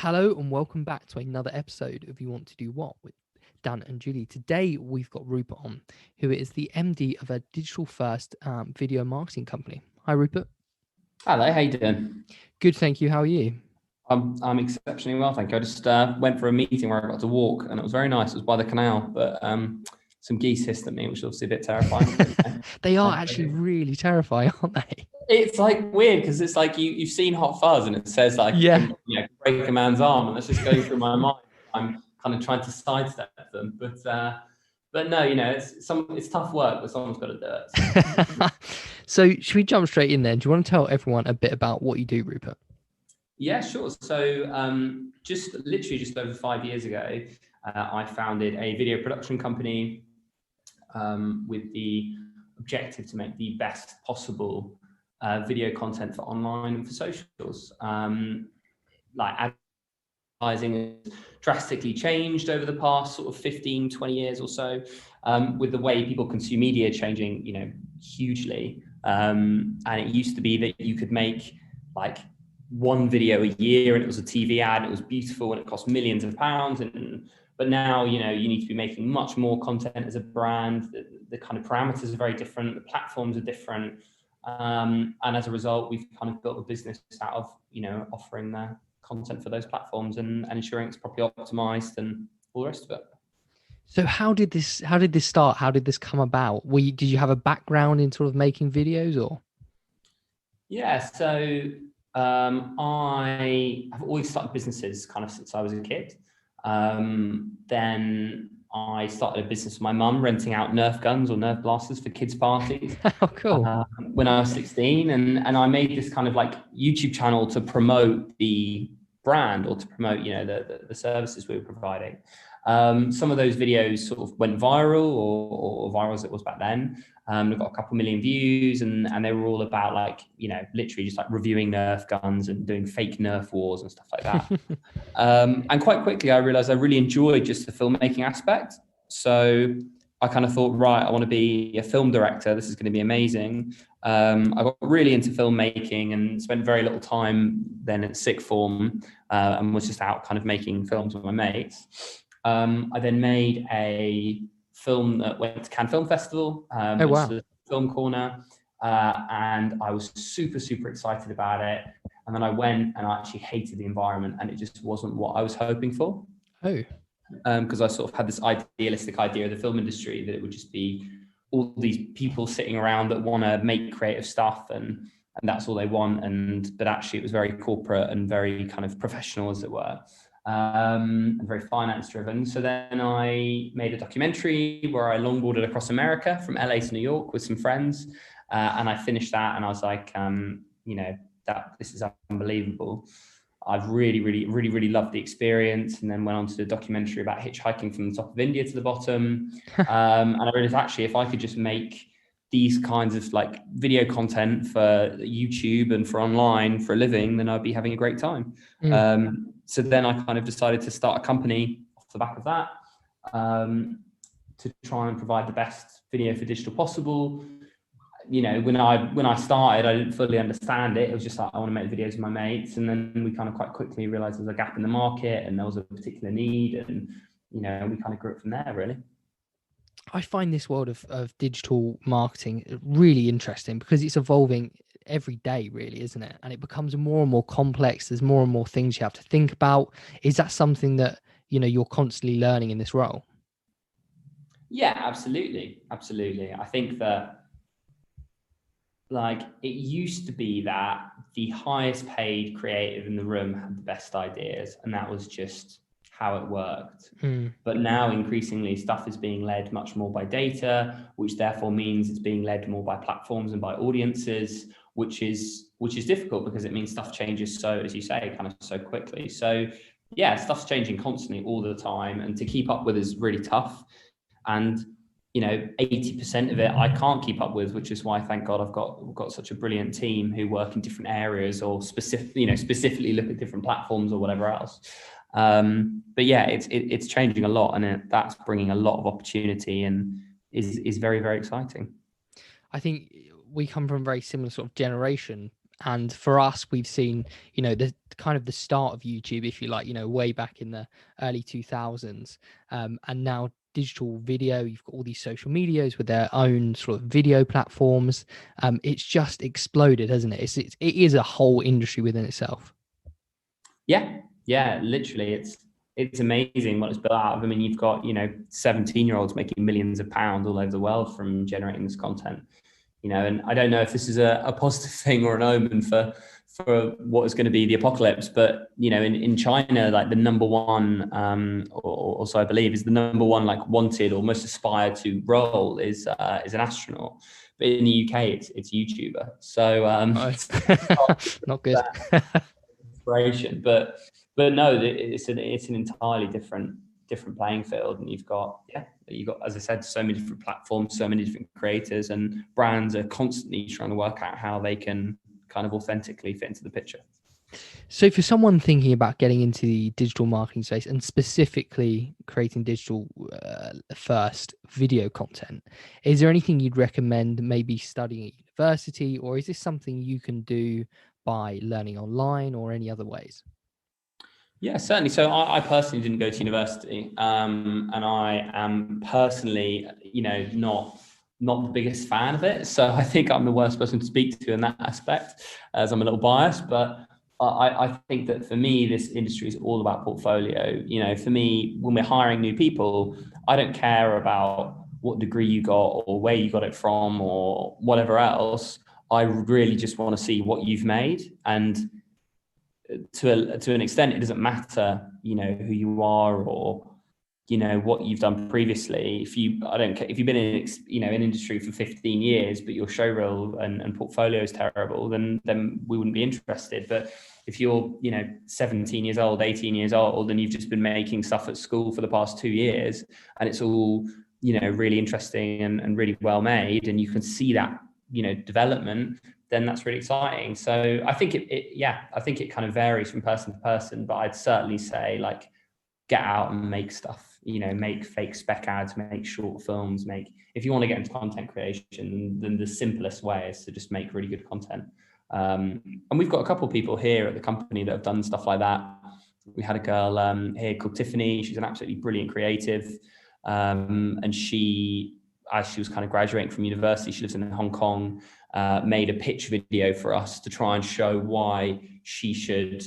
Hello and welcome back to another episode of You Want to Do What with Dan and Julie. Today we've got Rupert on, who is the MD of a digital first video marketing company. Hi Rupert. Hello, how you doing? Good, thank you. How are you? I'm exceptionally well, thank you. I just went for a meeting where I got to walk, and it was very nice. It was by the canal, but some geese hissed at me, which was obviously a bit terrifying. They are actually really terrifying, aren't they? It's like weird because it's like you've seen Hot Fuzz, and it says like Yeah. break a man's arm, and that's just going through my mind. I'm kind of trying to sidestep them, but no, it's tough work, but someone's got to do it. So should we jump straight in then? Do you want to tell everyone a bit about what you do, Rupert? Yeah, sure. So just over 5 years ago, I founded a video production company with the objective to make the best possible video content for online and for socials. Like advertising has drastically changed over the past sort of 15, 20 years or so, with the way people consume media changing, hugely. And it used to be that you could make like one video a year and it was a TV ad, and it was beautiful and it cost millions of pounds. But now, you need to be making much more content as a brand. The kind of parameters are very different. The platforms are different. And as a result, we've kind of built a business out of, offering the content for those platforms and ensuring it's properly optimized and all the rest of it. So how did this start? How did this come about? Did you have a background in sort of making videos or? Yeah, so I have always started businesses kind of since I was a kid. Then I started a business with my mum, renting out Nerf guns or Nerf blasters for kids' parties. Oh, cool. When I was 16, and I made this kind of like YouTube channel to promote the brand or to promote, the services we were providing. Some of those videos sort of went viral or viral as it was back then. We've got a couple million views, and they were all about like, literally just like reviewing Nerf guns and doing fake Nerf wars and stuff like that. And quite quickly, I realized I really enjoyed just the filmmaking aspect. So I kind of thought, right, I want to be a film director. This is going to be amazing. I got really into filmmaking and spent very little time then at sixth form, and was just out kind of making films with my mates. I then made a film that went to Cannes Film Festival, Oh, wow. the Film Corner, and I was super, super excited about it. And then I went and I actually hated the environment, and it just wasn't what I was hoping for. Oh. Because I sort of had this idealistic idea of the film industry that it would just be all these people sitting around that want to make creative stuff, and that's all they want. But actually it was very corporate and very kind of professional, as it were. And very finance driven. So then I made a documentary where I longboarded across America from LA to New York with some friends, and I finished that, and I was like, this is unbelievable. I've really loved the experience, and then went on to a documentary about hitchhiking from the top of India to the bottom. And I realized actually, if I could just make these kinds of like video content for YouTube and for online for a living, then I'd be having a great time. So then I kind of decided to start a company off the back of that, to try and provide the best video for digital possible. When I started, I didn't fully understand it. It was just like, I want to make videos with my mates. And then we kind of quite quickly realized there was a gap in the market and there was a particular need. And, we kind of grew it from there, really. I find this world of digital marketing really interesting because it's evolving every day, really, isn't it? And it becomes more and more complex. There's more and more things you have to think about. Is that something that, you're constantly learning in this role? Yeah, absolutely. Absolutely. I think that like it used to be that the highest paid creative in the room had the best ideas, and that was just how it worked. But now increasingly stuff is being led much more by data, which therefore means it's being led more by platforms and by audiences, which is difficult because it means stuff changes so, as you say, kind of so quickly. So yeah, stuff's changing constantly all the time, and to keep up with is really tough. And 80% of it I can't keep up with, which is why, thank God, I've got such a brilliant team who work in different areas or specifically look at different platforms or whatever else. But yeah, it's changing a lot, and that's bringing a lot of opportunity and is very, very exciting. I think we come from a very similar sort of generation, And for us, we've seen, the kind of the start of YouTube, if you like, way back in the early 2000s. And now digital video, you've got all these social medias with their own sort of video platforms. It's just exploded, hasn't it? It is a whole industry within itself. Yeah, literally, it's amazing what it's built out of. I mean, you've got 17-year-olds making millions of pounds all over the world from generating this content. And I don't know if this is a positive thing or an omen for what is going to be the apocalypse, but in China, like the number one, or so I believe, is the number one like wanted or most aspired to role is an astronaut. But in the UK, it's YouTuber. So not good. inspiration, but no, it's an entirely different playing field, and you've got, as I said, so many different platforms, so many different creators, and brands are constantly trying to work out how they can kind of authentically fit into the picture. So for someone thinking about getting into the digital marketing space and specifically creating digital first video content, is there anything you'd recommend maybe studying at university, or is this something you can do by learning online or any other ways? Yeah, certainly. So I personally didn't go to university, and I am personally, not the biggest fan of it. So I think I'm the worst person to speak to in that aspect, as I'm a little biased. But I think that for me, this industry is all about portfolio. For me, when we're hiring new people, I don't care about what degree you got or where you got it from or whatever else. I really just want to see what you've made. And to an extent, it doesn't matter, who you are or, what you've done previously. I don't care if you've been in, in industry for 15 years, but your show reel and portfolio is terrible, then we wouldn't be interested. But if you're, 17 years old, 18 years old, and you've just been making stuff at school for the past 2 years, and it's all, really interesting and really well made, and you can see that, development, then that's really exciting. So I think I think it kind of varies from person to person, but I'd certainly say, like, get out and make stuff, make fake spec ads, make short films, if you want to get into content creation, then the simplest way is to just make really good content. And we've got a couple of people here at the company that have done stuff like that. We had a girl here called Tiffany. She's an absolutely brilliant creative. And she, as she was kind of graduating from university, she lives in Hong Kong, made a pitch video for us to try and show why she should,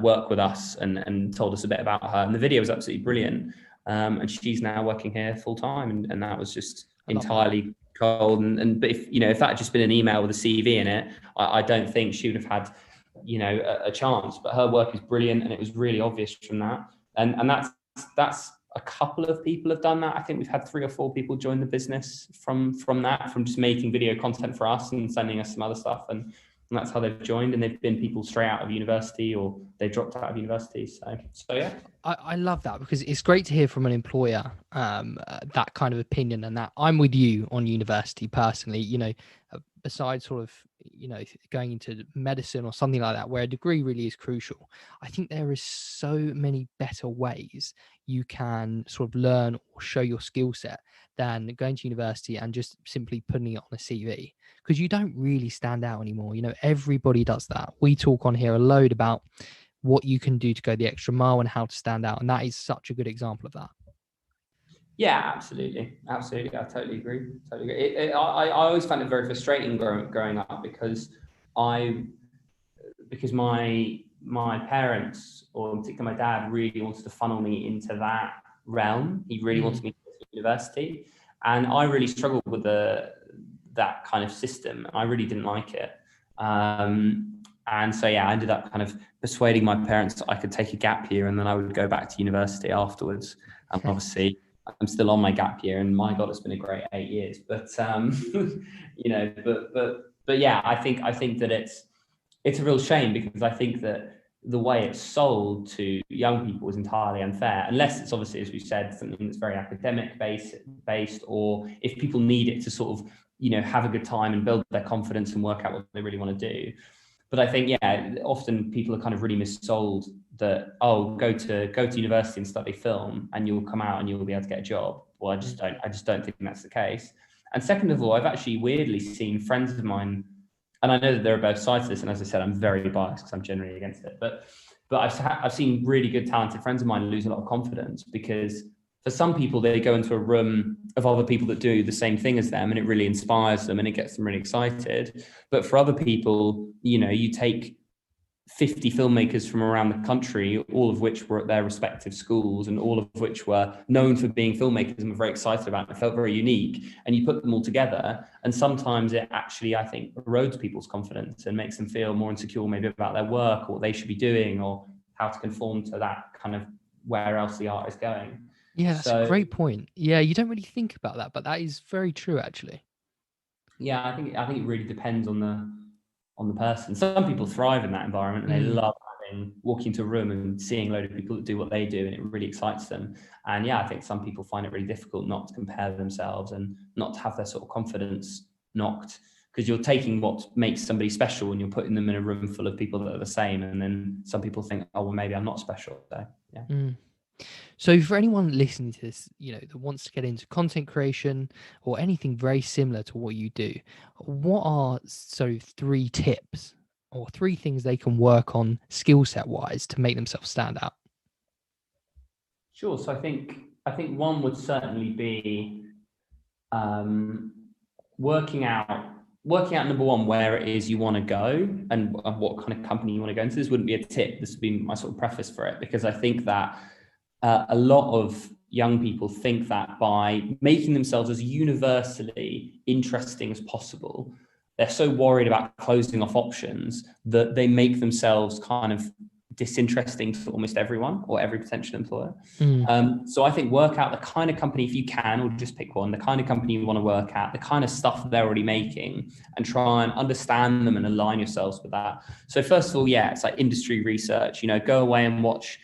work with us, and told us a bit about her. And the video was absolutely brilliant. And she's now working here full time. And that was just entirely cold. But if that had just been an email with a CV in it, I don't think she would have had, a chance. But her work is brilliant, and it was really obvious from that. And that's a couple of people have done that. I think we've had 3 or 4 people join the business from just making video content for us and sending us some other stuff. And that's how they've joined. And they've been people straight out of university, or they dropped out of university. So yeah. I love that, because it's great to hear from an employer that kind of opinion, and that I'm with you on university personally, besides sort of, going into medicine or something like that, where a degree really is crucial. I think there is so many better ways you can sort of learn or show your skill set than going to university and just simply putting it on a CV, because you don't really stand out anymore. Everybody does that. We talk on here a load about what you can do to go the extra mile and how to stand out, and that is such a good example of that. Yeah, absolutely. I totally agree. I always found it very frustrating growing up, because my parents, or in particular my dad, really wanted to funnel me into that realm. He really wanted me to go to university, and I really struggled with that kind of system. I really didn't like it. And so, I ended up kind of persuading my parents that I could take a gap year, and then I would go back to university afterwards. And obviously, I'm still on my gap year, and my God, it's been a great 8 years. But but yeah, I think that it's a real shame, because I think that the way it's sold to young people is entirely unfair, unless it's obviously, as we said, something that's very academic based, or if people need it to sort of, have a good time and build their confidence and work out what they really want to do. But I think, often people are kind of really missold that, go to university and study film, and you'll come out and you'll be able to get a job. Well, I just don't think that's the case. And second of all, I've actually weirdly seen friends of mine, and I know that there are both sides to this, and as I said, I'm very biased because I'm generally against it, but I've seen really good, talented friends of mine lose a lot of confidence because for some people, they go into a room of other people that do the same thing as them, and it really inspires them and it gets them really excited. But for other people, you take 50 filmmakers from around the country, all of which were at their respective schools and all of which were known for being filmmakers and were very excited about it. It felt very unique. And you put them all together, and sometimes it actually, I think, erodes people's confidence and makes them feel more insecure maybe about their work or what they should be doing or how to conform to that kind of where else the art is going. Yeah, that's a great point. Yeah, you don't really think about that, but that is very true, actually. Yeah, I think it really depends on the person. Some people thrive in that environment and they love walking into a room and seeing a load of people that do what they do, and it really excites them. And yeah, I think some people find it really difficult not to compare themselves and not to have their sort of confidence knocked, because you're taking what makes somebody special and you're putting them in a room full of people that are the same. And then some people think, oh, well, maybe I'm not special. So yeah. So for anyone listening to this, that wants to get into content creation or anything very similar to what you do, what are 3 tips or 3 things they can work on skill set wise to make themselves stand out? Sure. So I think one would certainly be working out number one where it is you want to go and what kind of company you want to go into. This wouldn't be a tip. This would be my sort of preface for it, because I think that a lot of young people think that by making themselves as universally interesting as possible, they're so worried about closing off options that they make themselves kind of disinteresting to almost everyone or every potential employer. So I think work out the kind of company, if you can, or just pick one, the kind of company you want to work at, the kind of stuff they're already making, and try and understand them and align yourselves with that. So first of all, yeah, it's like industry research, go away and watch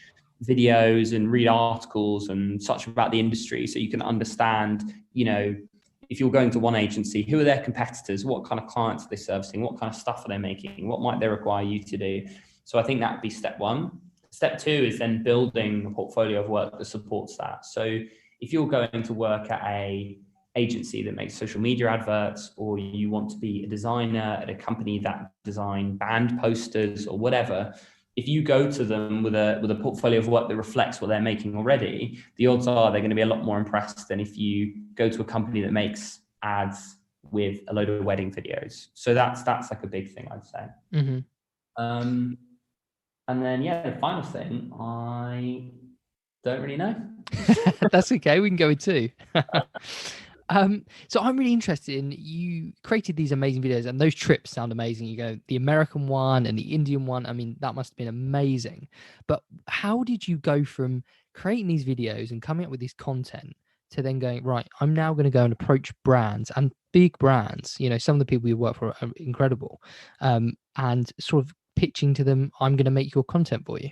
videos and read articles and such about the industry so you can understand, if you're going to one agency, who are their competitors, what kind of clients are they servicing, what kind of stuff are they making, what might they require you to do. So I think that would be step one. Step two is then building a portfolio of work that supports that. So if you're going to work at a agency that makes social media adverts, or you want to be a designer at a company that design band posters or whatever, if you go to them with a portfolio of work that reflects what they're making already, the odds are they're going to be a lot more impressed than if you go to a company that makes ads with a load of wedding videos. So that's like a big thing, I'd say. And then, yeah, the final thing, I don't really know. That's okay. We can go with 2. So I'm really interested in, you created these amazing videos and those trips sound amazing. You go the American one and the Indian one. I mean, that must have been amazing. But how did you go from creating these videos and coming up with this content to then going, right, I'm now going to go and approach brands and big brands, some of the people you work for are incredible, and sort of pitching to them, I'm going to make your content for you?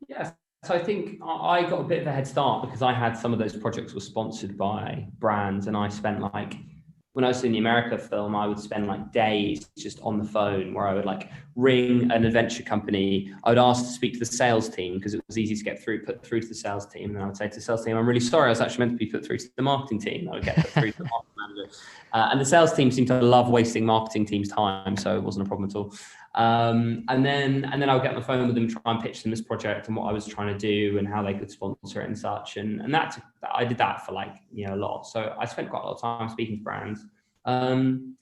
Yeah, so I think I got a bit of a head start because I had some of those projects were sponsored by brands, and I spent when I was in the America film, I would spend days just on the phone where I would ring an adventure company. I would ask to speak to the sales team because it was easy to put through to the sales team. And I would say to the sales team, I'm really sorry, I was actually meant to be put through to the marketing team. I would get put through to the marketing manager. And the sales team seemed to love wasting marketing team's time, so it wasn't a problem at all. And then I would get on the phone with them, try and pitch them this project and what I was trying to do and how they could sponsor it and such. And I did that for a lot. So I spent quite a lot of time speaking to brands. And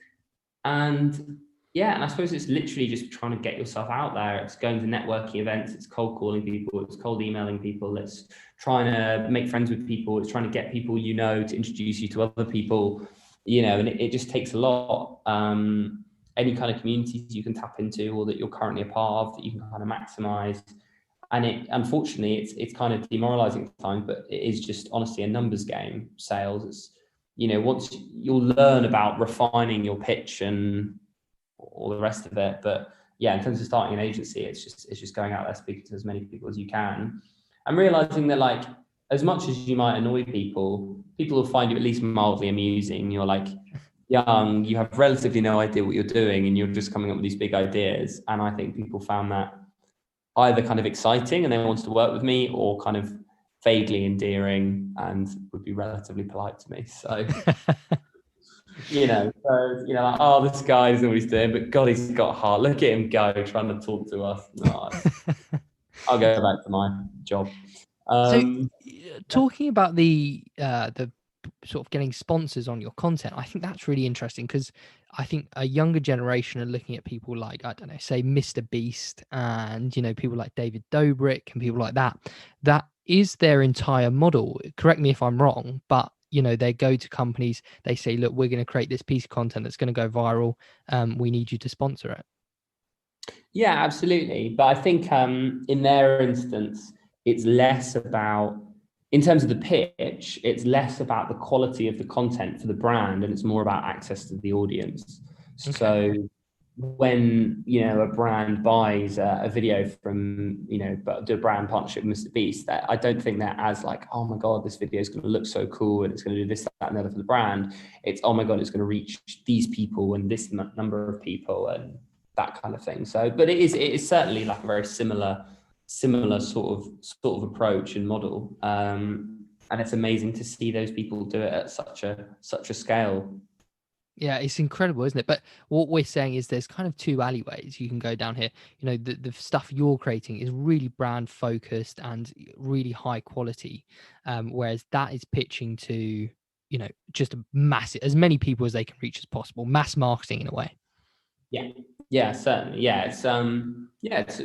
I suppose it's literally just trying to get yourself out there. It's going to networking events, it's cold calling people, it's cold emailing people, it's trying to make friends with people, it's trying to get people to introduce you to other people, and it just takes a lot. Any kind of communities you can tap into or that you're currently a part of that you can kind of maximize. And unfortunately, it's kind of demoralizing at times, but it is just honestly a numbers game, sales. It's, once you'll learn about refining your pitch and all the rest of it. But yeah, in terms of starting an agency, it's just going out there, speaking to as many people as you can, and realizing that as much as you might annoy people will find you at least mildly amusing. You're young, you have relatively no idea what you're doing, and you're just coming up with these big ideas. And I think people found that either kind of exciting and they wanted to work with me, or kind of vaguely endearing and would be relatively polite to me. So, like, oh, this guy doesn't know what he's doing, but God, he's got heart. Look at him go, trying to talk to us. No, I'll go back to my job. So, Yeah. talking about the sort of getting sponsors on your content, I think that's really interesting, because I think a younger generation are looking at people like, I don't know, say Mr. Beast, and people like David Dobrik and people like that. That is their entire model. Correct me if I'm wrong, but they go to companies, they say, look, we're going to create this piece of content that's going to go viral. We need you to sponsor it. Yeah, absolutely. But I think in their instance, it's less about, in terms of the pitch, it's less about the quality of the content for the brand, and it's more about access to the audience. Okay. So when a brand buys a video from do a brand partnership with Mr. Beast, that I don't think they're as like, oh my god, this video is going to look so cool and it's going to do this, that, and the other for the brand. It's, oh my god, it's going to reach these people and this number of people and that kind of thing. So, but it is certainly like a very similar sort of approach and model. And it's amazing to see those people do it at such a scale. Yeah, it's incredible, isn't it? But what we're saying is there's kind of two alleyways you can go down here. The stuff you're creating is really brand focused and really high quality, whereas that is pitching to, just a massive, as many people as they can reach as possible, mass marketing in a way. Yeah, certainly. Yeah, it's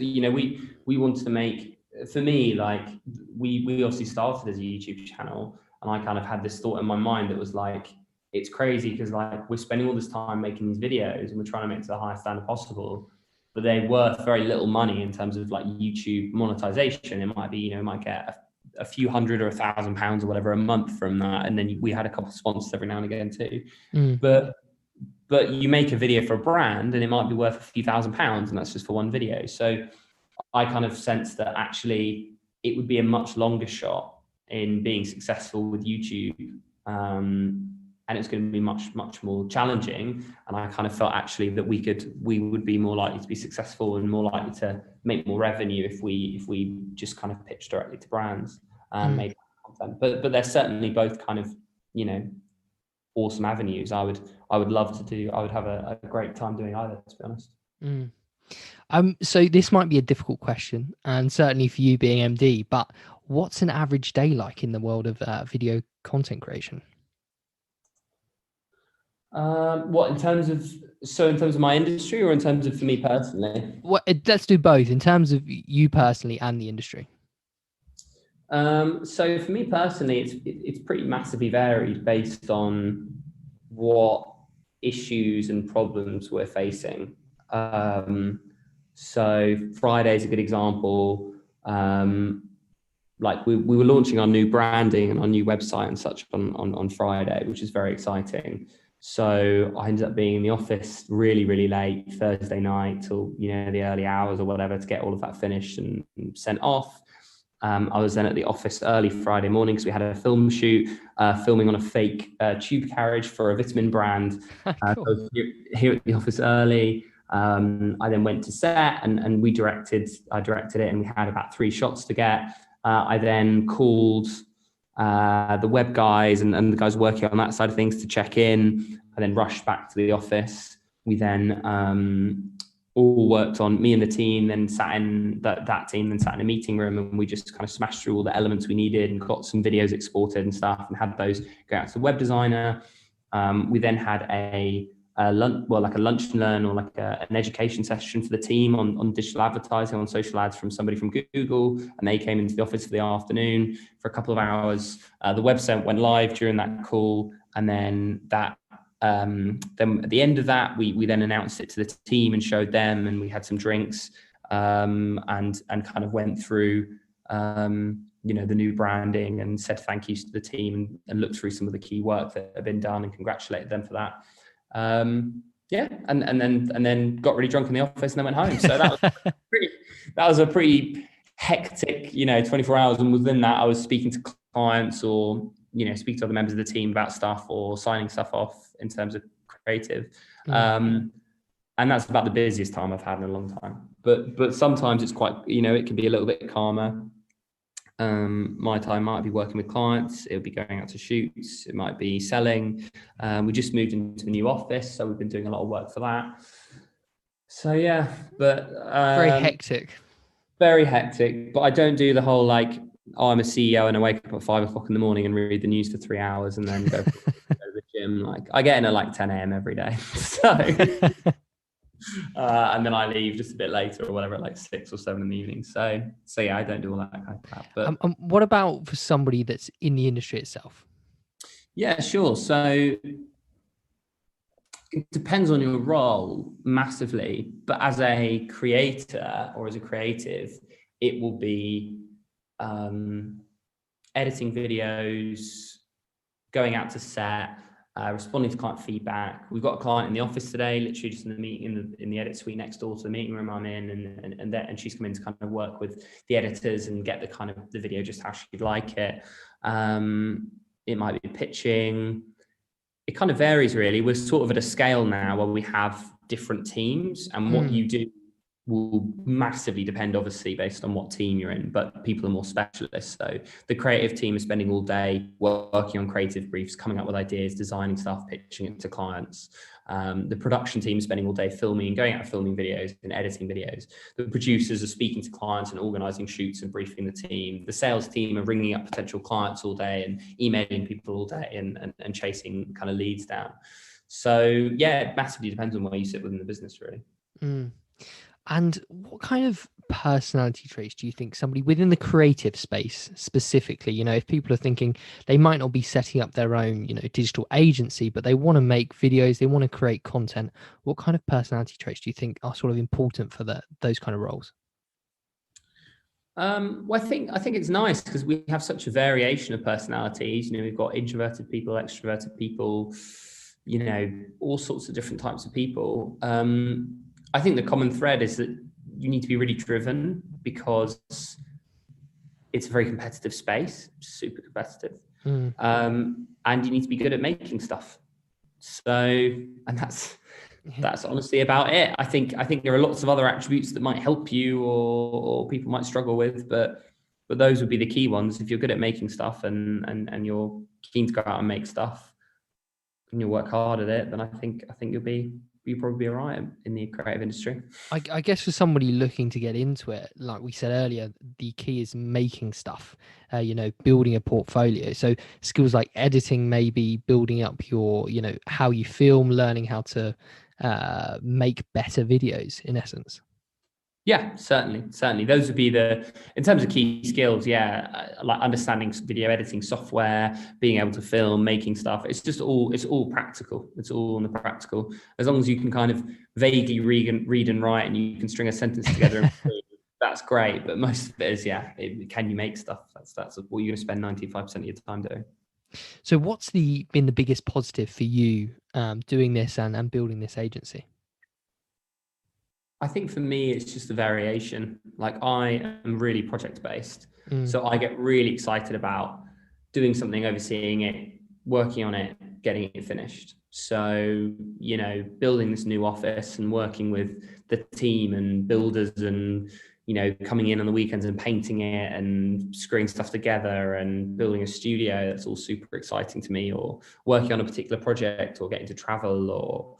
we wanted to make, for me, like we obviously started as a YouTube channel, and I kind of had this thought in my mind that was like, it's crazy because like we're spending all this time making these videos and we're trying to make it to the highest standard possible, but they're worth very little money in terms of like YouTube monetization. It might be, might get a few hundred or £1,000 or whatever a month from that, and then we had a couple of sponsors every now and again too. But you make a video for a brand and it might be worth a few £1,000s, and that's just for one video. So I kind of sensed that actually it would be a much longer shot in being successful with YouTube. And it's going to be much, much more challenging. And I kind of felt actually that we would be more likely to be successful and more likely to make more revenue if we just kind of pitch directly to brands and make content. But they're certainly both kind of, awesome avenues. I would love to do. I would have a great time doing either, to be honest. So this might be a difficult question, and certainly for you being MD, but what's an average day like in the world of video content creation? What in terms of my industry, or in terms of for me personally? Well, let's do both. In terms of you personally and the industry. So for me personally, it's pretty massively varied based on what issues and problems we're facing. So Friday is a good example. Like we were launching our new branding and our new website and such on Friday, which is very exciting. So I ended up being in the office really, really late Thursday night till the early hours or whatever to get all of that finished and sent off. I was then at the office early Friday morning because we had a film shoot, filming on a fake tube carriage for a vitamin brand. Cool. So here at the office early. I then went to set and I directed it, and we had about 3 shots to get. I then called the web guys and the guys working on that side of things to check in. I then rushed back to the office. We then all worked on, me and the team then sat in that team then sat in a meeting room, and we just kind of smashed through all the elements we needed and got some videos exported and stuff and had those go out to the web designer. We then had a lunch and learn, or like an education session for the team on digital advertising, on social ads, from somebody from Google, and they came into the office for the afternoon for a couple of hours. The website went live during that call, and then then at the end of that, we then announced it to the team and showed them, and we had some drinks and kind of went through the new branding and said thank yous to the team and looked through some of the key work that had been done and congratulated them for that. And then got really drunk in the office and then went home. So that was a pretty hectic 24 hours. And within that, I was speaking to clients or speak to other members of the team about stuff or signing stuff off in terms of creative. And that's about the busiest time I've had in a long time. But sometimes it's quite, it can be a little bit calmer. My time might be working with clients. It would be going out to shoots. It might be selling. We just moved into a new office, so we've been doing a lot of work for that. So yeah, but Very hectic. very hectic. But I don't do the whole like, oh, I'm a CEO and I wake up at 5 o'clock in the morning and read the news for 3 hours and then go to the gym. Like I get in at like 10 a.m. every day. So and then I leave just a bit later or whatever at like 6 or 7 in the evening. So yeah, I don't do all that kind of crap. But what about for somebody that's in the industry itself? yeah, sure. So it depends on your role massively, but as a creator or as a creative, it will be editing videos, going out to set, responding to client feedback. We've got a client in the office today, literally just in the meeting in the edit suite next door to the meeting room I'm in, and she's come in to kind of work with the editors and get the kind of the video just how she'd like it. It might be pitching. It kind of varies really. We're sort of at a scale now where we have different teams, and what you do will massively depend obviously based on what team you're in, but people are more specialists. So the creative team is spending all day working on creative briefs, coming up with ideas, designing stuff, pitching it to clients. The production team is spending all day filming, going out filming videos and editing videos. The producers are speaking to clients and organizing shoots and briefing the team. The sales team are ringing up potential clients all day and emailing people all day and chasing kind of leads down. So yeah, it massively depends on where you sit within the business really. And what kind of personality traits do you think somebody within the creative space specifically, if people are thinking they might not be setting up their own, digital agency, but they want to make videos, they want to create content, what kind of personality traits do you think are sort of important for those kind of roles? Well, I think it's nice because we have such a variation of personalities. We've got introverted people, extroverted people, all sorts of different types of people. I think the common thread is that you need to be really driven because it's a very competitive space, super competitive. And you need to be good at making stuff. So, and that's honestly about it. I think there are lots of other attributes that might help you or people might struggle with, but those would be the key ones. If you're good at making stuff and you're keen to go out and make stuff and you work hard at it, then I think you'll probably be all right in the creative industry. I guess for somebody looking to get into it, like we said earlier, the key is making stuff, building a portfolio. So skills like editing, maybe building up your, how you film, learning how to make better videos in essence. Yeah, certainly. Those would be in terms of key skills, like understanding video editing software, being able to film, making stuff. It's all practical. It's all on the practical. As long as you can kind of vaguely read and write and you can string a sentence together, that's great. But most of it is, can you make stuff? That's what you're going to spend 95% of your time doing. So what's been the biggest positive for you doing this and building this agency? I think for me, it's just the variation. Like I am really project based. So I get really excited about doing something, overseeing it, working on it, getting it finished. So, building this new office and working with the team and builders and, coming in on the weekends and painting it and screwing stuff together and building a studio, that's all super exciting to me, or working on a particular project or getting to travel or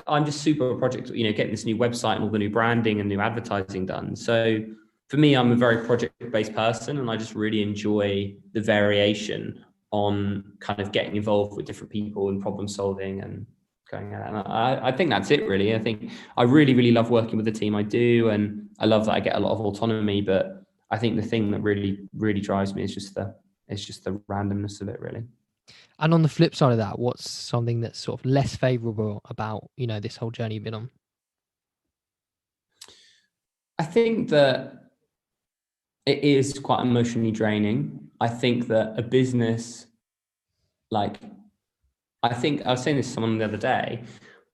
I'm just super project, getting this new website and all the new branding and new advertising done. So for me, I'm a very project-based person and I just really enjoy the variation on kind of getting involved with different people and problem solving and going at it. And I think that's it really. I think I really, really love working with the team I do. And I love that I get a lot of autonomy, but I think the thing that really, really drives me is just the randomness of it really. And on the flip side of that, what's something that's sort of less favorable about, this whole journey you've been on? I think that it is quite emotionally draining. I think that a business, I was saying this to someone the other day,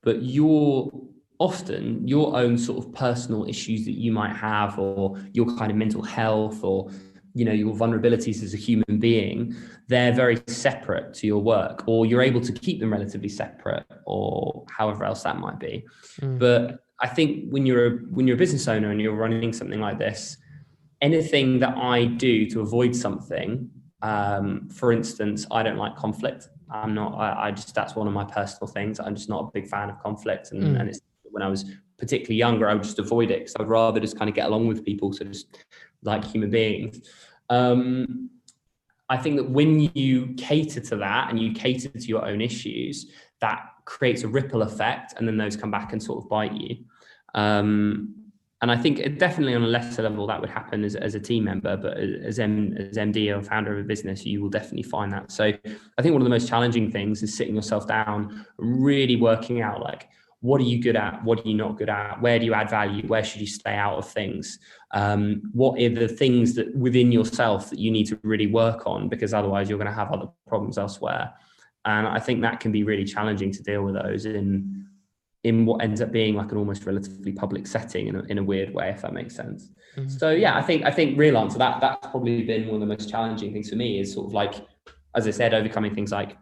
but your own sort of personal issues that you might have, or your kind of mental health, or your vulnerabilities as a human being, they're very separate to your work, or you're able to keep them relatively separate, or however else that might be. But I think when you're a business owner and you're running something like this, anything that I do to avoid something, for instance, I don't like conflict. I just, that's one of my personal things. I'm just not a big fan of conflict. And it's, when I was particularly younger, I would just avoid it because I would rather just kind of get along with people. So just like human beings. I think that when you cater to that and you cater to your own issues, that creates a ripple effect, and then those come back and sort of bite you. And I think definitely on a lesser level that would happen as a team member, but as MD or founder of a business, you will definitely find that. So I think one of the most challenging things is sitting yourself down, really working out, like, what are you good at? What are you not good at? Where do you add value? Where should you stay out of things? What are the things that within yourself that you need to really work on? Because otherwise you're going to have other problems elsewhere. And I think that can be really challenging to deal with those in what ends up being like an almost relatively public setting in a weird way, if that makes sense. Mm-hmm. So yeah, I think real answer, that's probably been one of the most challenging things for me, is sort of like, as I said, overcoming things like,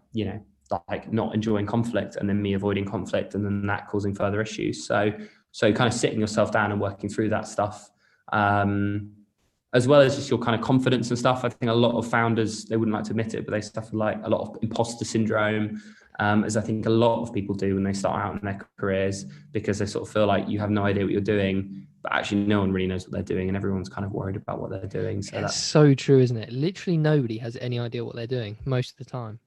like not enjoying conflict, and then me avoiding conflict, and then that causing further issues. So kind of sitting yourself down and working through that stuff, as well as just your kind of confidence and stuff. I think a lot of founders, they wouldn't like to admit it, but they suffer like a lot of imposter syndrome, as I think a lot of people do when they start out in their careers, because they sort of feel like you have no idea what you're doing, but actually no one really knows what they're doing, and everyone's kind of worried about what they're doing. So that's so true, isn't it? Literally nobody has any idea what they're doing most of the time.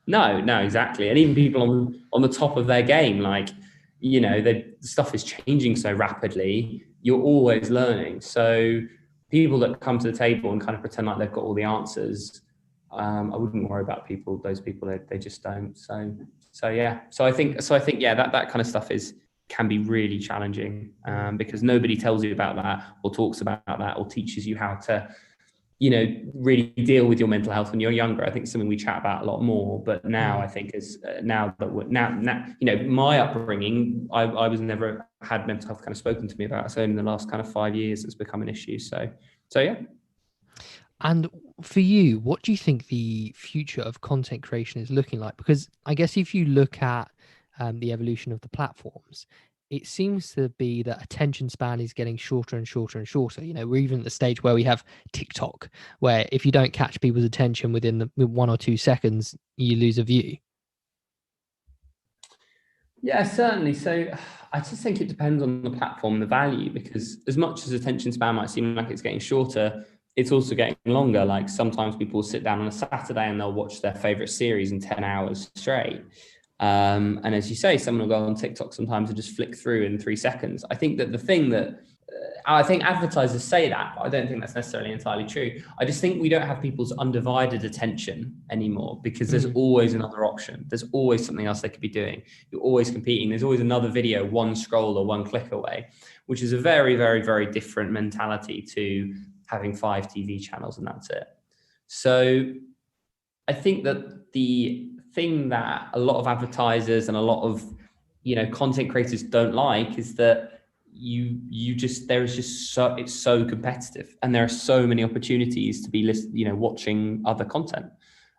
No, exactly. And even people on the top of their game, like, the stuff is changing so rapidly, you're always learning. So people that come to the table and kind of pretend like they've got all the answers, I wouldn't worry about those people, they just don't. So yeah. So I think, yeah, that kind of stuff can be really challenging, because nobody tells you about that or talks about that or teaches you how to, really deal with your mental health when you're younger. I think it's something we chat about a lot more, but now I think now, my upbringing, I was never had mental health kind of spoken to me about. So in the last kind of 5 years, it's become an issue. So yeah. And for you, what do you think the future of content creation is looking like? Because I guess if you look at the evolution of the platforms, it seems to be that attention span is getting shorter and shorter and shorter. We're even at the stage where we have TikTok, where if you don't catch people's attention within the 1 or 2 seconds, you lose a view. Yeah, certainly. So I just think it depends on the platform, the value, because as much as attention span might seem like it's getting shorter, it's also getting longer. Like sometimes people sit down on a Saturday and they'll watch their favorite series in 10 hours straight. And as you say, someone will go on TikTok sometimes and just flick through in 3 seconds. I think that the thing that I think advertisers say that, but I don't think that's necessarily entirely true. I just think we don't have people's undivided attention anymore, because there's always another option. There's always something else they could be doing. You're always competing. There's always another video, one scroll or one click away, which is a very, very, very different mentality to having 5 TV channels and that's it. So I think that the thing that a lot of advertisers and a lot of content creators don't like is that it's so competitive, and there are so many opportunities to be watching other content.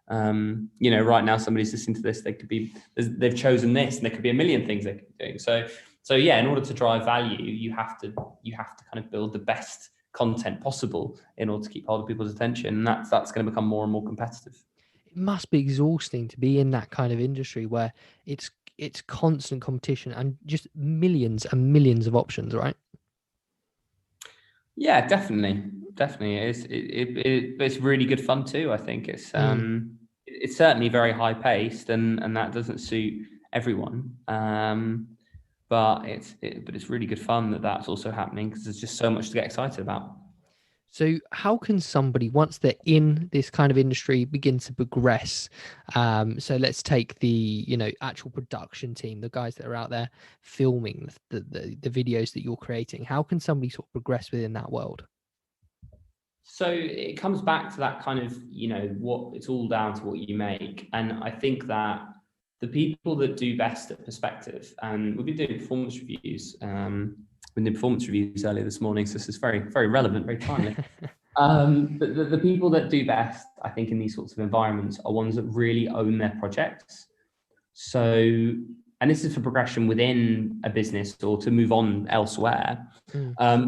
Right now somebody's listening to this, they've chosen this, and there could be a million things they could be doing. So yeah, in order to drive value, you have to kind of build the best content possible in order to keep hold of people's attention, and that's going to become more and more competitive. It must be exhausting to be in that kind of industry where it's constant competition and just millions and millions of options, right? Yeah, definitely. It's really good fun too. I think it's certainly very high paced, and that doesn't suit everyone. But it's really good fun that's also happening, because there's just so much to get excited about. So how can somebody, once they're in this kind of industry, begin to progress? So let's take the, actual production team, the guys that are out there filming the videos that you're creating. How can somebody sort of progress within that world? So it comes back to that kind of, what it's all down to what you make. And I think that the people that do best at Perspective, and we've been doing performance reviews, we did performance reviews earlier this morning, so this is very, very relevant, very timely. The people that do best, I think, in these sorts of environments are ones that really own their projects. So and this is for progression within a business or to move on elsewhere.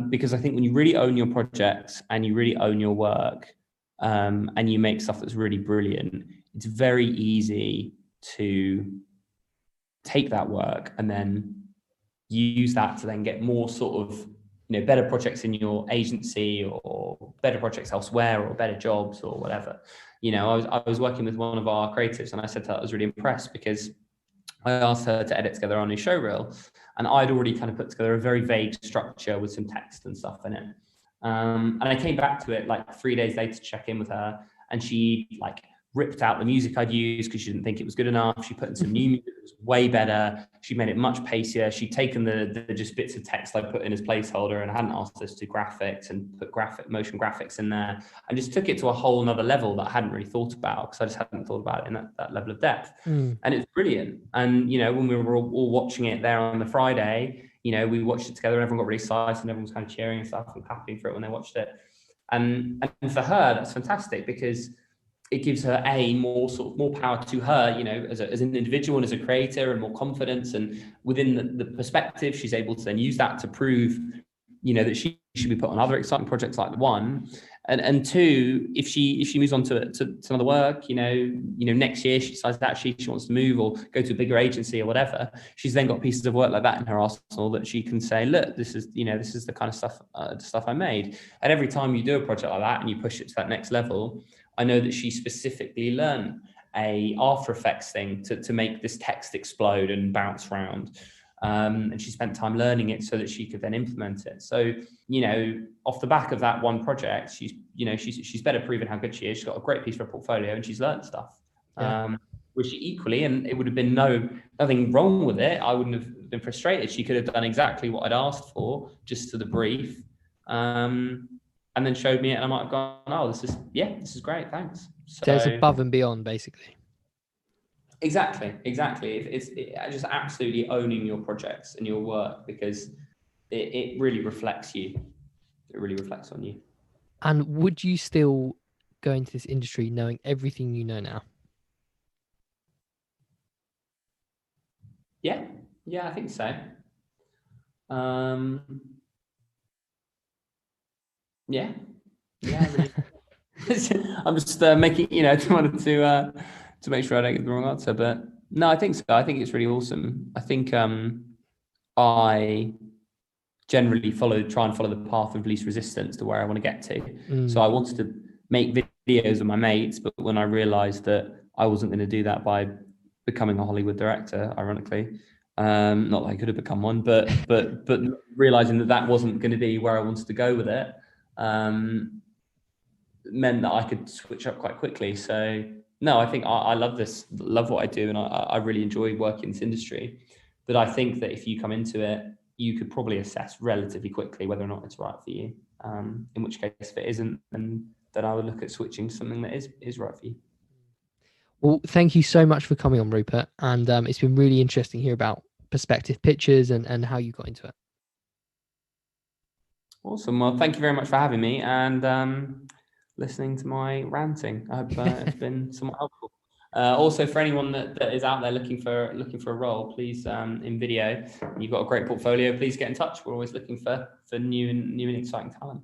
Because I think when you really own your projects and you really own your work, and you make stuff that's really brilliant, it's very easy to take that work and then use that to then get more sort of, better projects in your agency or better projects elsewhere or better jobs or whatever. I was working with one of our creatives, and I said to her I was really impressed because I asked her to edit together our new show reel, and I'd already kind of put together a very vague structure with some text and stuff in it. And I came back to it like 3 days later to check in with her, and she like ripped out the music I'd used because she didn't think it was good enough. She put in some new music that was way better. She made it much pacier. She'd taken the just bits of text I put in as placeholder and hadn't asked us to graphics and put motion graphics in there, and just took it to a whole nother level that I hadn't really thought about because I just hadn't thought about it in that level of depth. And it's brilliant. And, when we were all watching it there on the Friday, we watched it together and everyone got really excited and everyone was kind of cheering and stuff and clapping for it when they watched it. And for her, that's fantastic because it gives her more power to her, as an individual and as a creator, and more confidence. And within the perspective, she's able to then use that to prove, that she should be put on other exciting projects like the one. And two, if she moves on to some other work, next year she decides that actually she wants to move or go to a bigger agency or whatever, she's then got pieces of work like that in her arsenal that she can say, look, this is the kind of stuff I made. And every time you do a project like that and you push it to that next level, I know that she specifically learned a After Effects thing to make this text explode and bounce around. And she spent time learning it so that she could then implement it. So, off the back of that one project, she's better proven how good she is. She's got a great piece for her portfolio and she's learned stuff. Which equally, and it would have been nothing wrong with it. I wouldn't have been frustrated. She could have done exactly what I'd asked for, just to the brief. And then showed me it, and I might have gone, oh, this is great, thanks. So it's above and beyond, basically. Exactly. It's just absolutely owning your projects and your work, because it really reflects you. It really reflects on you. And would you still go into this industry knowing everything you know now? Yeah, I think so. Yeah, really. I'm just making, wanted to make sure I don't get the wrong answer, but no, I think so. I think it's really awesome. I think I generally try and follow the path of least resistance to where I want to get to. So I wanted to make videos with my mates, but when I realized that I wasn't going to do that by becoming a Hollywood director, ironically, not that I could have become one, but realizing that wasn't going to be where I wanted to go with it, meant that I could switch up quite quickly. So no, I think I love what I do, and I really enjoy working in this industry. But I think that if you come into it, you could probably assess relatively quickly whether or not it's right for you. In which case, if it isn't, then I would look at switching to something that is right for you. Well, thank you so much for coming on, Rupert. And it's been really interesting to hear about Perspective Pictures and how you got into it. Awesome. Well, thank you very much for having me and listening to my ranting. I hope it's been somewhat helpful. Also, for anyone that is out there looking for a role, please, in video, you've got a great portfolio, please get in touch. We're always looking for new and exciting talent.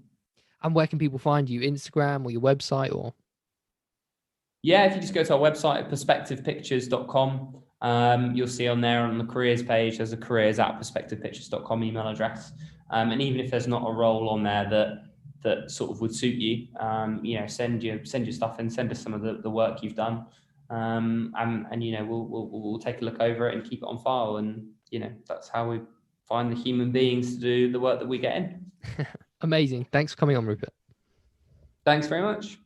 And where can people find you? Instagram or your website or? Yeah, if you just go to our website, perspectivepictures.com, you'll see on there on the careers page, there's a careers@perspectivepictures.com email address. And even if there's not a role on there that sort of would suit you, send your stuff and send us some of the work you've done. And we'll take a look over it and keep it on file. And, that's how we find the human beings to do the work that we get in. Amazing. Thanks for coming on, Rupert. Thanks very much.